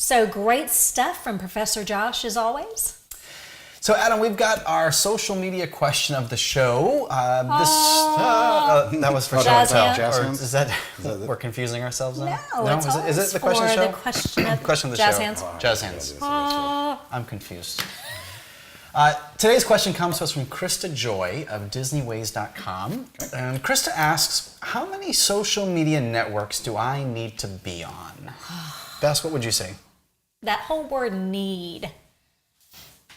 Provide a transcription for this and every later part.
So great stuff from Professor Josh as always. So Adam, we've got our social media question of the show. That was for show and tell. Jazz Or is that we're confusing ourselves now? No, it's is it the question of the show? The question of question of the jazz show. hands. Jazz hands. I'm confused. Today's question comes to us from Krista Joy of DisneyWays.com. And Krista asks, how many social media networks do I need to be on? Bess, what would you say? That whole word need.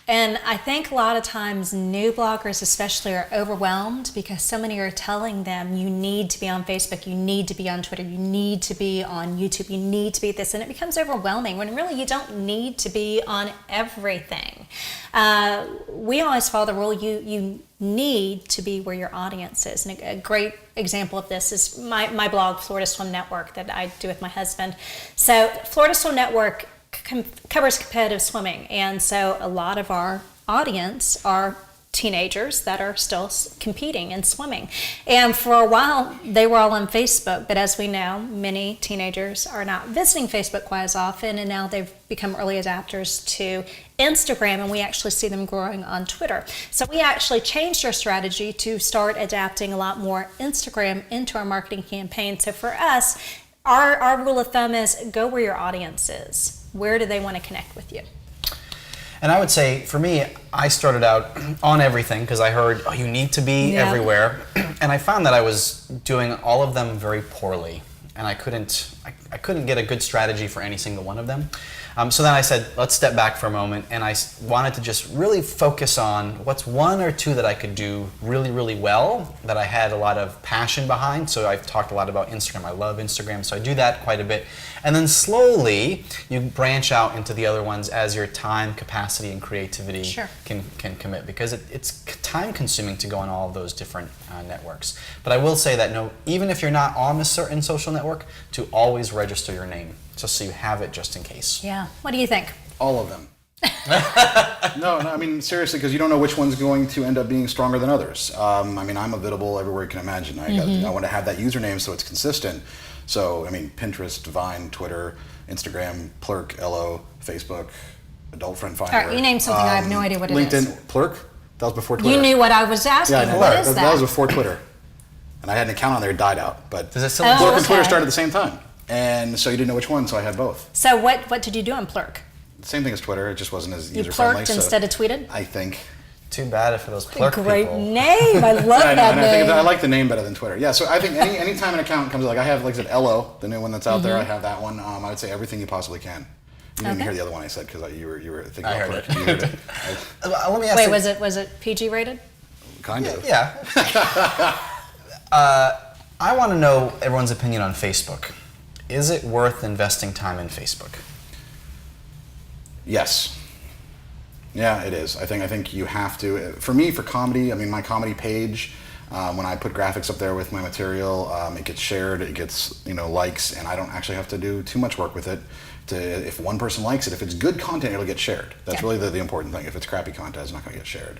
And I think a lot of times new bloggers especially are overwhelmed because so many are telling them you need to be on Facebook, you need to be on Twitter, you need to be on YouTube, you need to be this, and it becomes overwhelming when really you don't need to be on everything. We always follow the rule, you need to be where your audience is. And a great example of this is my blog, Florida Swim Network, that I do with my husband. So Florida Swim Network covers competitive swimming, and so a lot of our audience are teenagers that are still competing and swimming. And for a while they were all on Facebook, but as we know, many teenagers are not visiting Facebook quite as often, and now they've become early adapters to Instagram, and we actually see them growing on Twitter. So we actually changed our strategy to start adapting a lot more Instagram into our marketing campaign. So for us, our rule of thumb is go where your audience is. Where do they want to connect with you? And I would say, for me, I started out on everything because I heard, oh, you need to be everywhere. And I found that I was doing all of them very poorly. And I couldn't get a good strategy for any single one of them. So then I said, let's step back for a moment, and I wanted to just really focus on what's one or two that I could do really, really well, that I had a lot of passion behind. So I've talked a lot about Instagram. I love Instagram, so I do that quite a bit. And then slowly, you branch out into the other ones as your time, capacity, and creativity can commit, because it's time consuming to go on all of those different networks. But I will say that even if you're not on a certain social network, to always register your name, just so you have it just in case. Yeah. What do you think? All of them. No, I mean, seriously, because you don't know which one's going to end up being stronger than others. I mean, I'm Avitable everywhere you can imagine. I want to have that username so it's consistent. So, I mean, Pinterest, Vine, Twitter, Instagram, Plurk, LO, Facebook, Adult Friend Finder. All right, you named something I have no idea what it LinkedIn, is. LinkedIn, Plurk? That was before Twitter. You knew what I was asking. Yeah, what is that? That was before Twitter. And I had an account on there, it died out. But does it still Plurk and Twitter started at the same time. And so you didn't know which one, so I had both. So what did you do on Plurk? Same thing as Twitter, it just wasn't as you user-friendly. Plurked instead of tweeted? I think. Too bad for those Plurk Great people. name. I love that name. I like the name better than Twitter. Yeah, so I think anytime an account comes, like I have, like I said, LO, the new one that's out there, I have that one. I would say everything you possibly can. You didn't hear the other one I said because you were thinking about Plurk. You heard it. Let me ask Wait, was it PG rated? Kind of. Yeah. I want to know everyone's opinion on Facebook. Is it worth investing time in Facebook? Yes. Yeah, it is. I think you have to. For me, for comedy, I mean, my comedy page, when I put graphics up there with my material, it gets shared, it gets likes, and I don't actually have to do too much work with it. If one person likes it, if it's good content, it'll get shared. That's really the important thing. If it's crappy content, it's not going to get shared.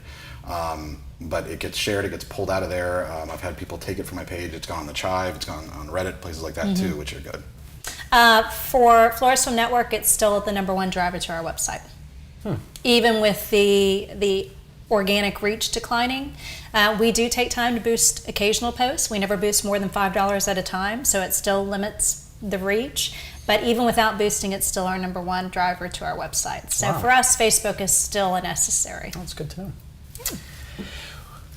But it gets shared, it gets pulled out of there. I've had people take it from my page. It's gone on the Chive, it's gone on Reddit, places like that too, which are good. For Florida Swim Network, it's still the #1 driver to our website. Even with the organic reach declining, we do take time to boost occasional posts. We never boost more than $5 at a time, so it still limits the reach. But even without boosting, it's still our #1 driver to our website. So for us, Facebook is still a necessary. That's good to know.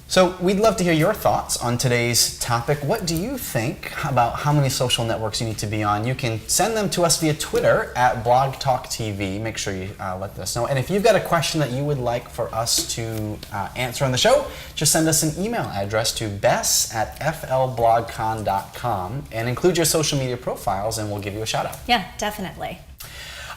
So we'd love to hear your thoughts on today's topic. What do you think about how many social networks you need to be on? You can send them to us via Twitter at Blog Talk TV. Make sure you let us know. And if you've got a question that you would like for us to answer on the show, just send us an email address to bess@flblogcon.com and include your social media profiles, and we'll give you a shout out. Yeah, definitely.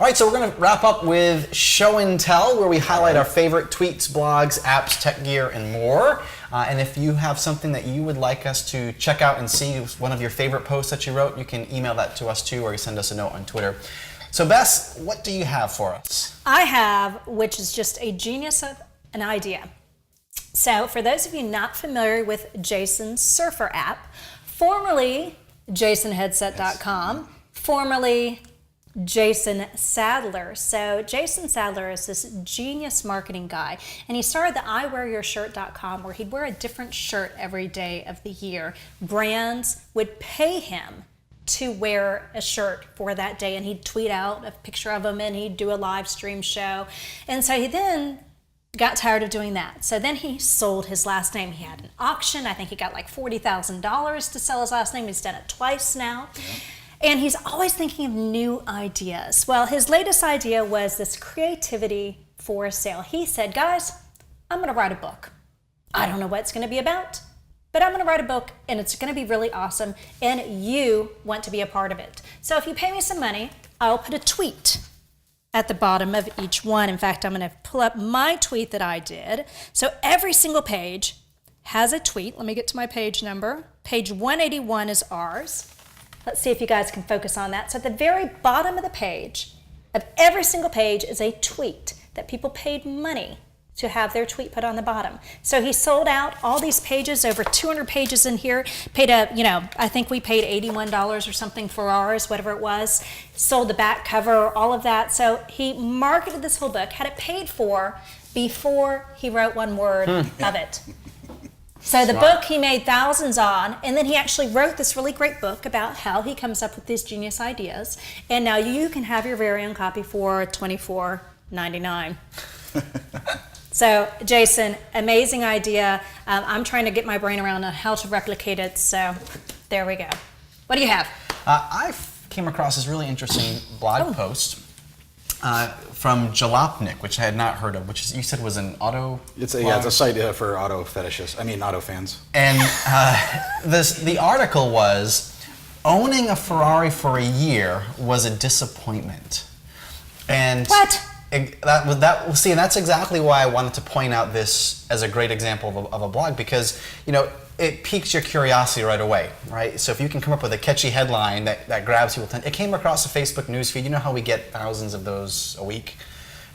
All right, so we're going to wrap up with Show and Tell, where we highlight our favorite tweets, blogs, apps, tech gear, and more. And if you have something that you would like us to check out and see, one of your favorite posts that you wrote, you can email that to us too, or you send us a note on Twitter. So Bess, what do you have for us? I have, which is just a genius of an idea. So for those of you not familiar with Jason's Surfer app, formerly JasonHeadset.com, formerly Jason Sadler. So Jason Sadler is this genius marketing guy, and he started the iwearyourshirt.com, where he'd wear a different shirt every day of the year. Brands would pay him to wear a shirt for that day, and he'd tweet out a picture of him and he'd do a live stream show. And so he then got tired of doing that. So then he sold his last name. He had an auction. I think he got like $40,000 to sell his last name. He's done it twice now. Yeah. And he's always thinking of new ideas. Well, his latest idea was this creativity for sale. He said, guys, I'm going to write a book. I don't know what it's going to be about, but I'm going to write a book, and it's going to be really awesome, and you want to be a part of it. So if you pay me some money, I'll put a tweet at the bottom of each one. In fact, I'm going to pull up my tweet that I did. So every single page has a tweet. Let me get to my page number. Page 181 is ours. Let's see if you guys can focus on that. So at the very bottom of the page, of every single page, is a tweet that people paid money to have their tweet put on the bottom. So he sold out all these pages, over 200 pages in here, paid I think we paid $81 or something for ours, whatever it was, sold the back cover, all of that. So he marketed this whole book, had it paid for before he wrote one word of it. So the book he made thousands on, and then he actually wrote this really great book about how he comes up with these genius ideas. And now you can have your very own copy for $24.99. So Jason, amazing idea. I'm trying to get my brain around on how to replicate it. So there we go. What do you have? I came across this really interesting blog post from Jalopnik, which I had not heard of, which you said was an auto. It's a site for auto fetishists. I mean, auto fans. And the article was, owning a Ferrari for a year was a disappointment. And what? See, and that's exactly why I wanted to point out this as a great example of a blog, because it piques your curiosity right away, right? So if you can come up with a catchy headline that grabs people, it came across the Facebook newsfeed. You know how we get thousands of those a week,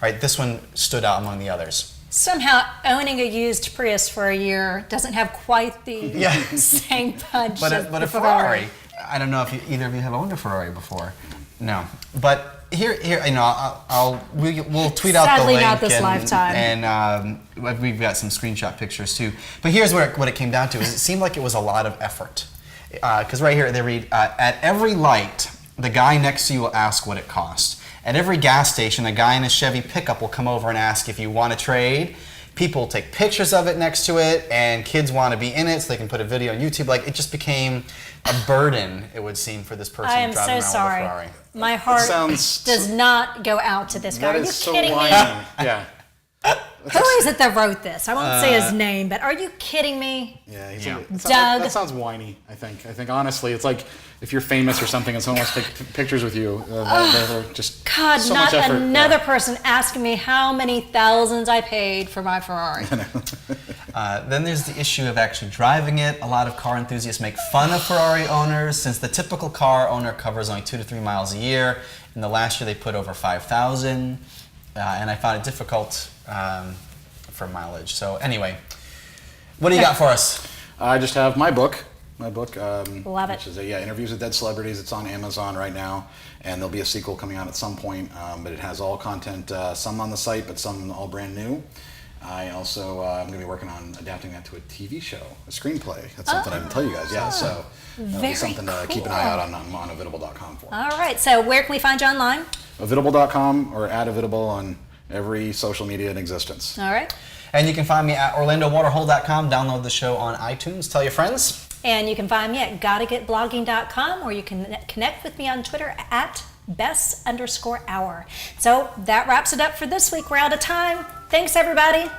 right? This one stood out among the others. Somehow owning a used Prius for a year doesn't have quite the same punch as but a Ferrari. I don't know if either of you have owned a Ferrari before. No, but here, we'll tweet out the link. Sadly, not this lifetime. And we've got some screenshot pictures too. But here's what it came down to: is it seemed like it was a lot of effort. Because right here they read, at every light, the guy next to you will ask what it cost. At every gas station, a guy in a Chevy pickup will come over and ask if you want to trade. People will take pictures of it next to it, and kids want to be in it so they can put a video on YouTube. Like, it just became a burden, it would seem, for this person I am driving so around sorry. with a Ferrari. My heart does not go out to this guy. Are you kidding me? Yeah. Who is it that wrote this? I won't say his name, but are you kidding me? Yeah, Doug. That sounds whiny. I think honestly, it's like if you're famous or something and someone wants to take pictures with you, they're just God, so not much effort. another person asking me how many thousands I paid for my Ferrari. Then there's the issue of actually driving it. A lot of car enthusiasts make fun of Ferrari owners, since the typical car owner covers only 2 to 3 miles a year. In the last year, they put over 5,000, and I found it difficult for mileage. So anyway, what do you got for us? I just have my book. Love it. Which is Interviews with Dead Celebrities. It's on Amazon right now, and there'll be a sequel coming out at some point. But it has all content, some on the site, but some all brand new. I also I'm going to be working on adapting that to a TV show, a screenplay. That's something I didn't tell you guys. Yeah, so that'll be something to keep an eye out on Avitable.com for. All right. So where can we find you online? Avitable.com or @Avitable on every social media in existence. All right. And you can find me at OrlandoWaterhole.com. Download the show on iTunes. Tell your friends. And you can find me at gottagetblogging.com, or you can connect with me on Twitter at Bess_hour. So that wraps it up for this week. We're out of time. Thanks, everybody.